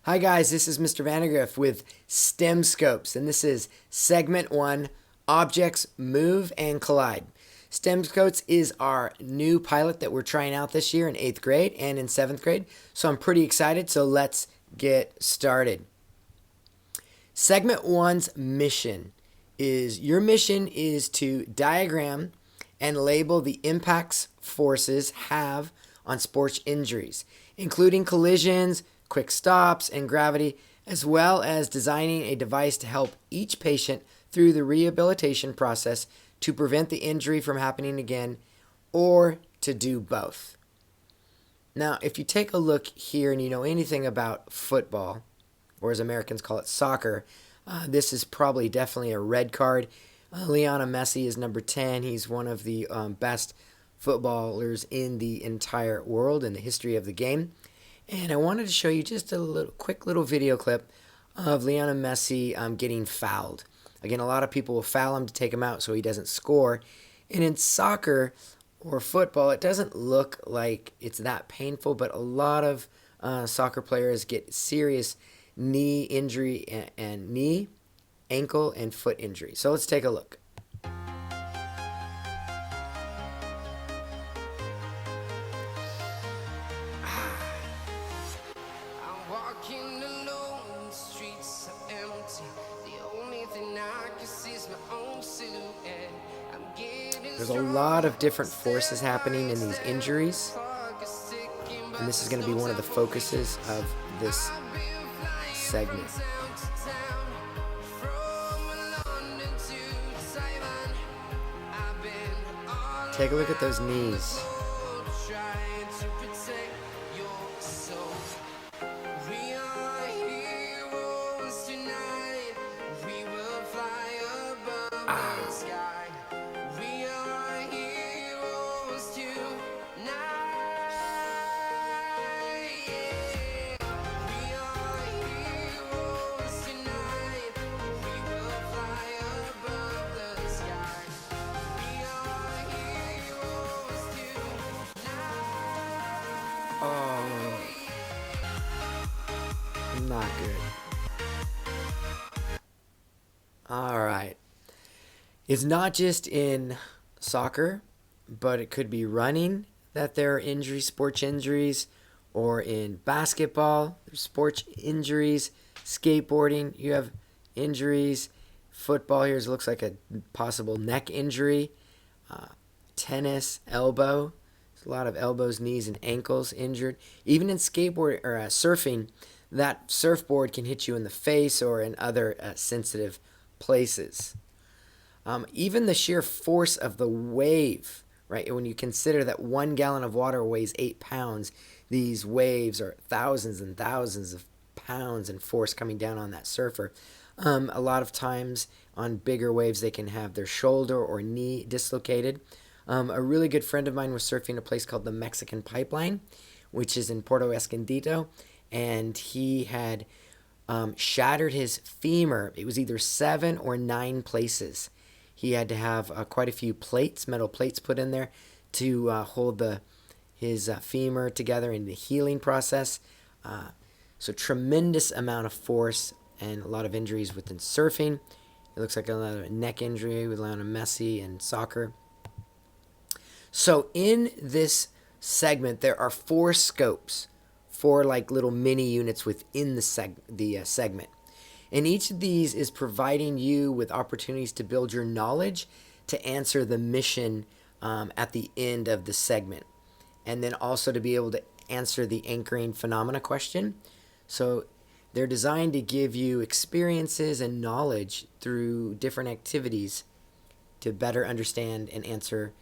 Hi guys, this is Mr. Vandergriff with STEMSCOPES, and this is Segment 1, Objects Move and Collide. STEMSCOPES is our new pilot that we're trying out this year in 8th grade and in 7th grade, so I'm pretty excited, so let's get started. Segment 1's mission is, your mission is to diagram and label the impacts forces have on sports injuries, including collisions, quick stops, and gravity, as well as designing a device to help each patient through the rehabilitation process to prevent the injury from happening again or to do both. Now, if you take a look here and you know anything about football, or as Americans call it, soccer, this is probably definitely a red card. Lionel Messi is number 10. He's one of the best footballers in the entire world in the history of the game. And I wanted to show you just a quick little video clip of Lionel Messi getting fouled. Again, a lot of people will foul him to take him out so he doesn't score. And in soccer or football, it doesn't look like it's that painful, but a lot of soccer players get serious knee injury and knee, ankle, and foot injury. So let's take a look. Walking alone, the streets are empty. The only thing I can see is my own silhouette. I'm getting There's a lot of different forces happening in these injuries, and this is going to be one of the focuses of this segment. Take a look at those knees. Oh, not good. All right. It's not just in soccer, but it could be running that there are injuries, sports injuries, or in basketball, there's sports injuries, skateboarding, you have injuries, football, here looks like a possible neck injury, tennis, elbow. A lot of elbows, knees, and ankles injured. Even in skateboard or surfing, that surfboard can hit you in the face or in other sensitive places. Even the sheer force of the wave, right? When you consider that 1 gallon of water weighs 8 pounds, these waves are thousands and thousands of pounds in force coming down on that surfer. A lot of times on bigger waves, they can have their shoulder or knee dislocated. A really good friend of mine was surfing a place called the Mexican Pipeline, which is in Puerto Escondido, and he had shattered his femur. It was either 7 or 9 places. He had to have quite a few plates, metal plates put in there to hold his femur together in the healing process. So tremendous amount of force and a lot of injuries within surfing. It looks like another neck injury with Lionel Messi and soccer. So in this segment, there are 4 scopes, 4 like little mini units within the segment. And each of these is providing you with opportunities to build your knowledge to answer the mission at the end of the segment. And then also to be able to answer the anchoring phenomena question. So they're designed to give you experiences and knowledge through different activities to better understand and answer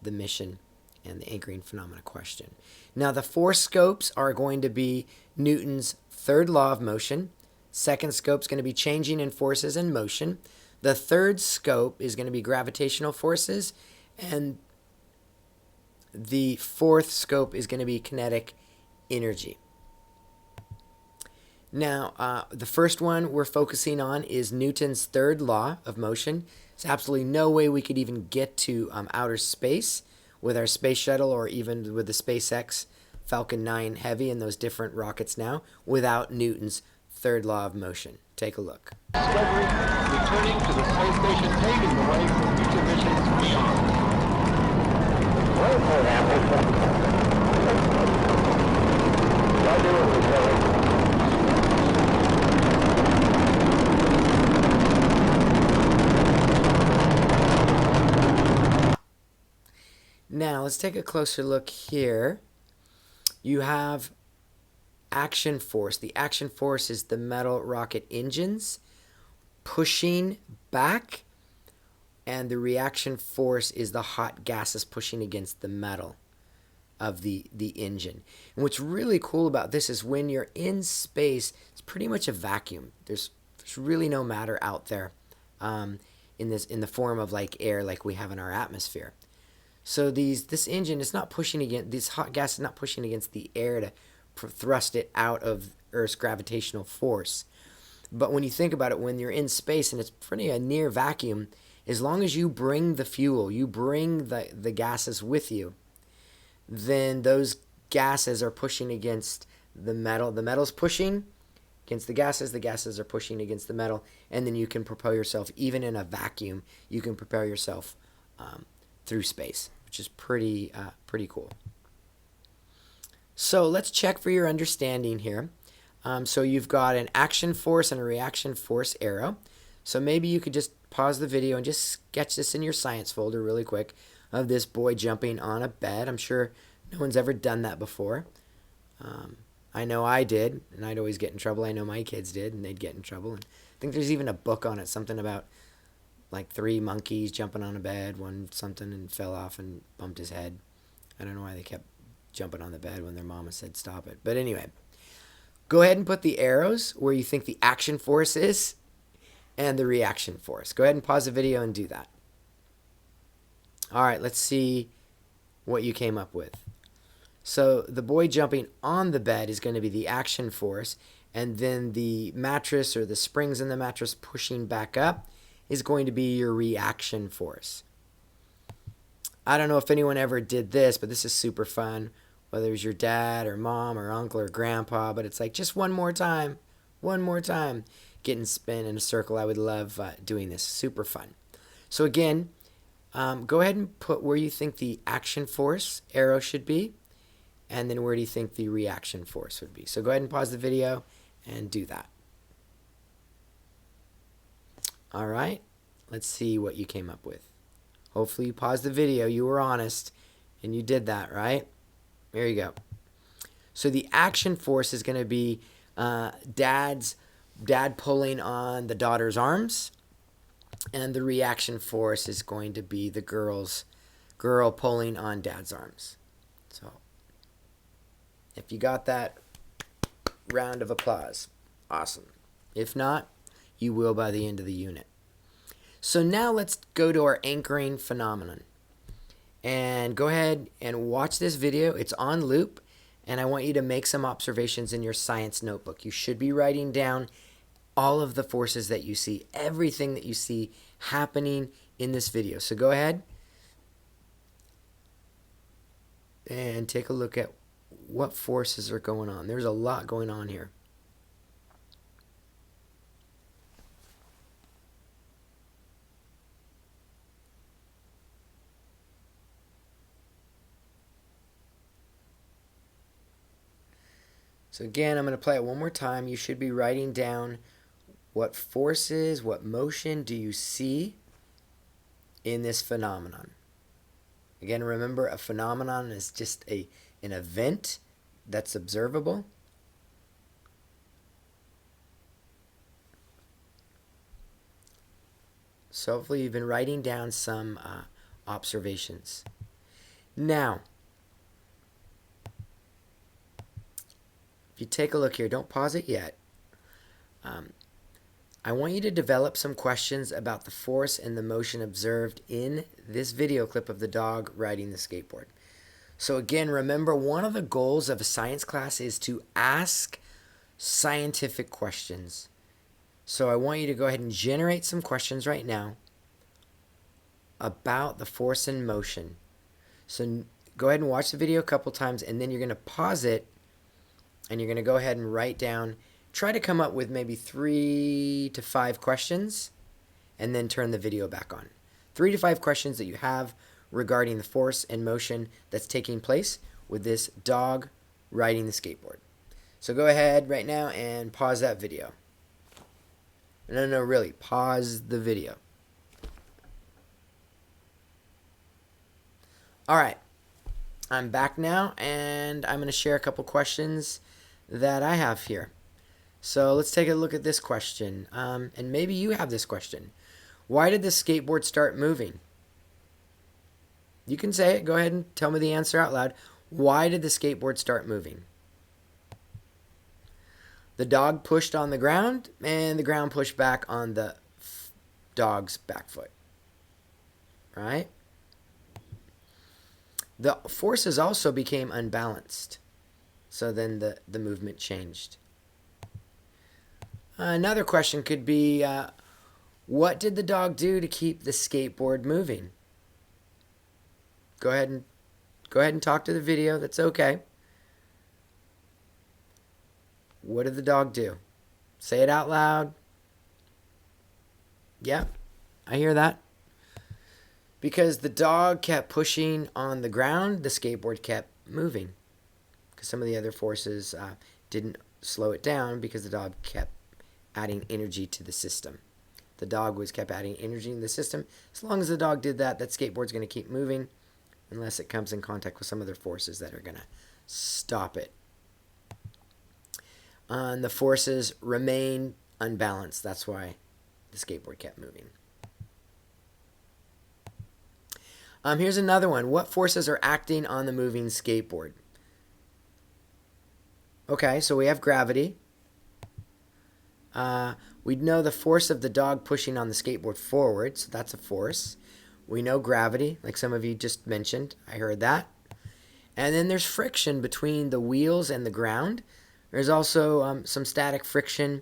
the mission and the anchoring phenomena question. Now, the 4 scopes are going to be Newton's third law of motion. Second scope is going to be changing in forces and motion. The third scope is going to be gravitational forces. And the 4th scope is going to be kinetic energy. Now, the first one we're focusing on is Newton's third law of motion. There's absolutely no way we could even get to outer space with our space shuttle or even with the SpaceX Falcon 9 Heavy and those different rockets now without Newton's third law of motion. Take a look. Discovery returning to the space station, paving the way for future missions beyond. Now, let's take a closer look here. You have action force. The action force is the metal rocket engines pushing back, and the reaction force is the hot gases pushing against the metal of the engine. And what's really cool about this is when you're in space, it's pretty much a vacuum. There's really no matter out there in the form of like air like we have in our atmosphere. So this engine is not pushing against, this hot gas is not pushing against the air to thrust it out of Earth's gravitational force. But when you think about it, when you're in space and it's pretty a near vacuum, as long as you bring the fuel, you bring the gases with you, then those gases are pushing against the metal. The metal's pushing against the gases are pushing against the metal, and then you can propel yourself, even in a vacuum, you can propel yourself through space, which is pretty cool. So let's check for your understanding here. So you've got an action force and a reaction force arrow. So maybe you could just pause the video and just sketch this in your science folder really quick of this boy jumping on a bed. I'm sure no one's ever done that before. I know I did, and I'd always get in trouble. I know my kids did, and they'd get in trouble. And I think there's even a book on it, something about like 3 monkeys jumping on a bed, one something, and fell off and bumped his head. I don't know why they kept jumping on the bed when their mama said stop it. But anyway, go ahead and put the arrows where you think the action force is and the reaction force. Go ahead and pause the video and do that. All right, let's see what you came up with. So the boy jumping on the bed is going to be the action force, and then the mattress or the springs in the mattress pushing back up is going to be your reaction force. I don't know if anyone ever did this, but this is super fun, whether it's your dad or mom or uncle or grandpa, but it's like just one more time, getting spin in a circle. I would love doing this. Super fun. So again, go ahead and put where you think the action force arrow should be, and then where do you think the reaction force would be. So go ahead and pause the video and do that. All right, let's see what you came up with. Hopefully you paused the video, you were honest, and you did that, right? There you go. So the action force is going to be dad pulling on the daughter's arms, and the reaction force is going to be the girl pulling on dad's arms. So if you got that, round of applause. Awesome. If not, you will by the end of the unit. So now let's go to our anchoring phenomenon. And go ahead and watch this video. It's on loop, and I want you to make some observations in your science notebook. You should be writing down all of the forces that you see, everything that you see happening in this video. So go ahead and take a look at what forces are going on. There's a lot going on here. So again, I'm going to play it one more time. You should be writing down what forces, what motion do you see in this phenomenon. Again, remember, a phenomenon is just an event that's observable. So hopefully you've been writing down some observations. Now, if you take a look here, don't pause it yet. I want you to develop some questions about the force and the motion observed in this video clip of the dog riding the skateboard. So again, remember, one of the goals of a science class is to ask scientific questions. So I want you to go ahead and generate some questions right now about the force and motion. So go ahead and watch the video a couple times, and then you're going to pause it, and you're going to go ahead and write down, try to come up with maybe 3 to 5 questions, and then turn the video back on. 3 to 5 questions that you have regarding the force and motion that's taking place with this dog riding the skateboard. So go ahead right now and pause that video. No, really, pause the video. All right, I'm back now, and I'm going to share a couple questions that I have here. So let's take a look at this question, and maybe you have this question. Why did the skateboard start moving? You can say it. Go ahead and tell me the answer out loud. Why did the skateboard start moving? The dog pushed on the ground, and the ground pushed back on the dog's back foot. Right? The forces also became unbalanced. So then the movement changed. Another question could be, what did the dog do to keep the skateboard moving? Go ahead and talk to the video. That's okay. What did the dog do? Say it out loud. Yeah, I hear that. Because the dog kept pushing on the ground, the skateboard kept moving. Because some of the other forces didn't slow it down because the dog kept adding energy to the system. The dog kept adding energy in the system. As long as the dog did that, that skateboard's going to keep moving unless it comes in contact with some other forces that are going to stop it. And the forces remain unbalanced. That's why the skateboard kept moving. Here's another one. What forces are acting on the moving skateboard? Okay, so we have gravity. We know the force of the dog pushing on the skateboard forward, so that's a force. We know gravity, like some of you just mentioned. I heard that. And then there's friction between the wheels and the ground. There's also some static friction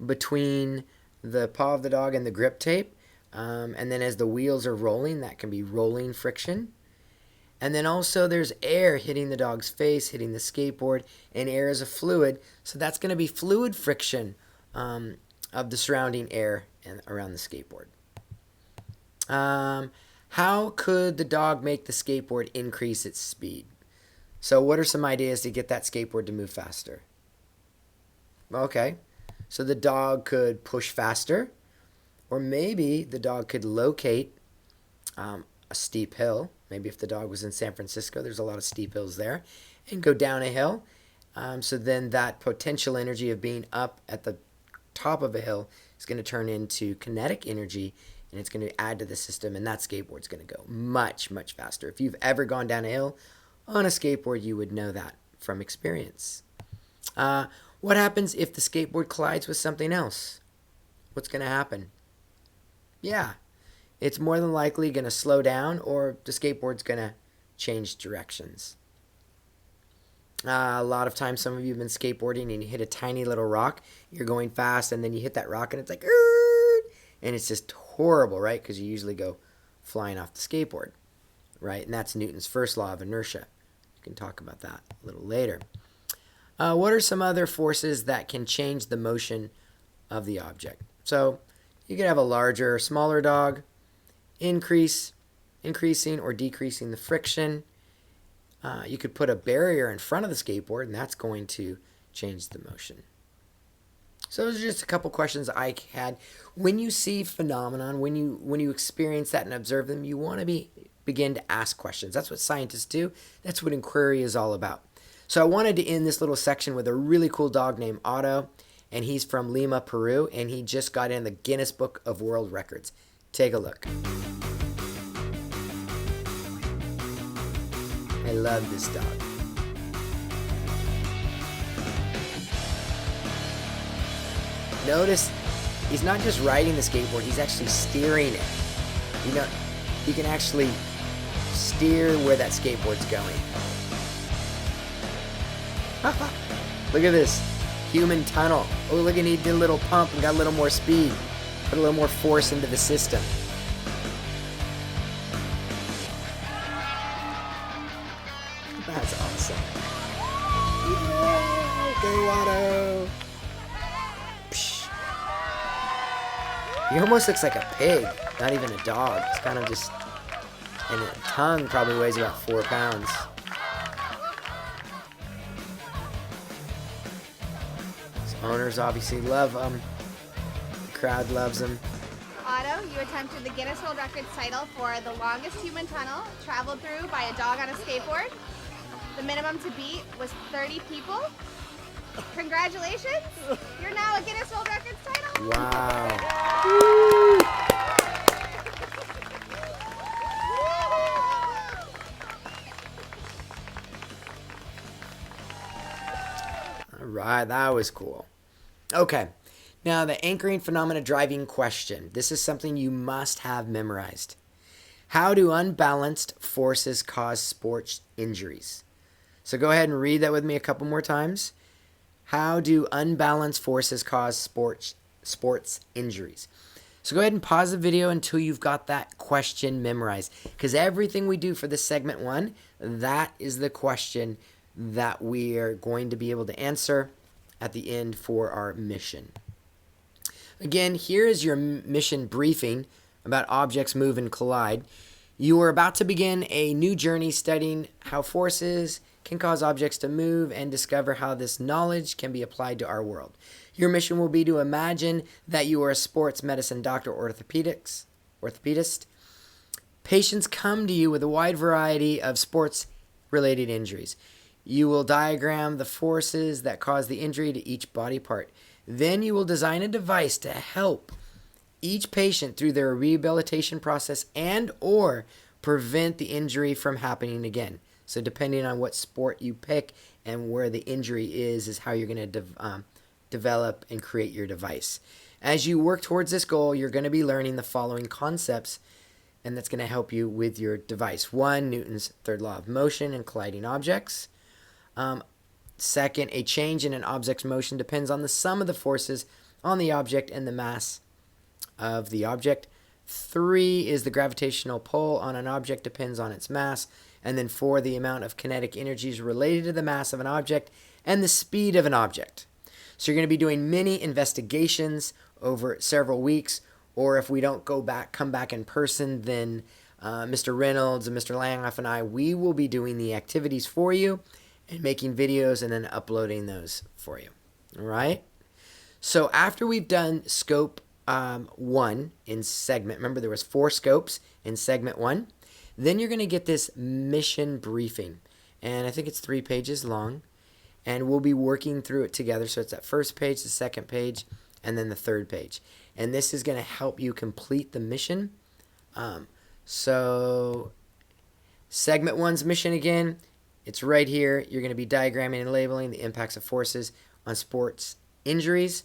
between the paw of the dog and the grip tape. And then as the wheels are rolling, that can be rolling friction. And then also there's air hitting the dog's face, hitting the skateboard, and air is a fluid. So that's going to be fluid friction of the surrounding air around the skateboard. How could the dog make the skateboard increase its speed? So what are some ideas to get that skateboard to move faster? Okay, so the dog could push faster, or maybe the dog could locate a steep hill. Maybe if the dog was in San Francisco, there's a lot of steep hills there, and go down a hill. So then that potential energy of being up at the top of a hill is going to turn into kinetic energy, and it's going to add to the system, and that skateboard's going to go much, much faster. If you've ever gone down a hill on a skateboard, you would know that from experience. What happens if the skateboard collides with something else? What's going to happen? Yeah, it's more than likely going to slow down, or the skateboard's going to change directions. A lot of times, some of you have been skateboarding and you hit a tiny little rock. You're going fast, and then you hit that rock, and it's like, and it's just horrible, right? Because you usually go flying off the skateboard, right? And that's Newton's first law of inertia. You can talk about that a little later. What are some other forces that can change the motion of the object? So you could have a larger or smaller dog, increasing or decreasing the friction. You could put a barrier in front of the skateboard, and that's going to change the motion. So those are just a couple questions I had. When you see phenomenon, when you experience that and observe them, you want to begin to ask questions. That's what scientists do. That's what inquiry is all about. So I wanted to end this little section with a really cool dog named Otto, and he's from Lima, Peru, and he just got in the Guinness Book of World Records. Take a look. I love this dog. Notice he's not just riding the skateboard, he's actually steering it. You know, he can actually steer where that skateboard's going. Look at this. Human tunnel. Oh, look, and he did a little pump and got a little more speed. Put a little more force into the system. He almost looks like a pig, not even a dog. It's kind of just, and the tongue probably weighs about 4 pounds. His owners obviously love him. The crowd loves him. Otto, you attempted the Guinness World Records title for the longest human tunnel traveled through by a dog on a skateboard. The minimum to beat was 30 people. Congratulations! You're now a Guinness World Records title. Wow. All right, that was cool. Okay, now the anchoring phenomena driving question. This is something you must have memorized. How do unbalanced forces cause sports injuries? So go ahead and read that with me a couple more times. How do unbalanced forces cause sports injuries? So go ahead and pause the video until you've got that question memorized. Because everything we do for this segment 1, that is the question that we are going to be able to answer at the end for our mission. Again, here is your mission briefing about objects move and collide. You are about to begin a new journey studying how forces can cause objects to move and discover how this knowledge can be applied to our world. Your mission will be to imagine that you are a sports medicine doctor or orthopedist. Patients come to you with a wide variety of sports-related injuries. You will diagram the forces that cause the injury to each body part. Then you will design a device to help each patient through their rehabilitation process and or prevent the injury from happening again. So depending on what sport you pick and where the injury is how you're going to develop and create your device. As you work towards this goal, you're going to be learning the following concepts, and that's going to help you with your device. 1, Newton's third law of motion and colliding objects. Second, a change in an object's motion depends on the sum of the forces on the object and the mass of the object. 3 is the gravitational pull on an object depends on its mass. And then 4, the amount of kinetic energy is related to the mass of an object and the speed of an object. So you're going to be doing many investigations over several weeks, or if we don't come back in person, then Mr. Reynolds and Mr. Langhoff and I, we will be doing the activities for you and making videos and then uploading those for you. All right? So after we've done scope 1 in segment, remember there was 4 scopes in segment 1, then you're going to get this mission briefing, and I think it's 3 pages long, and we'll be working through it together. So it's that first page, the second page, and then the third page, and this is going to help you complete the mission. So segment 1's mission again, it's right here. You're going to be diagramming and labeling the impacts of forces on sports injuries.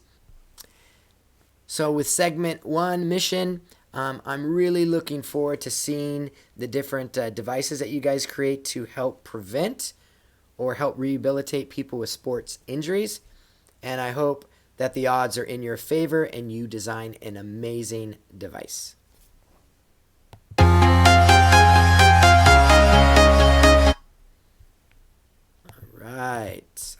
So with segment 1 mission, I'm really looking forward to seeing the different devices that you guys create to help prevent or help rehabilitate people with sports injuries. And I hope that the odds are in your favor and you design an amazing device. All right.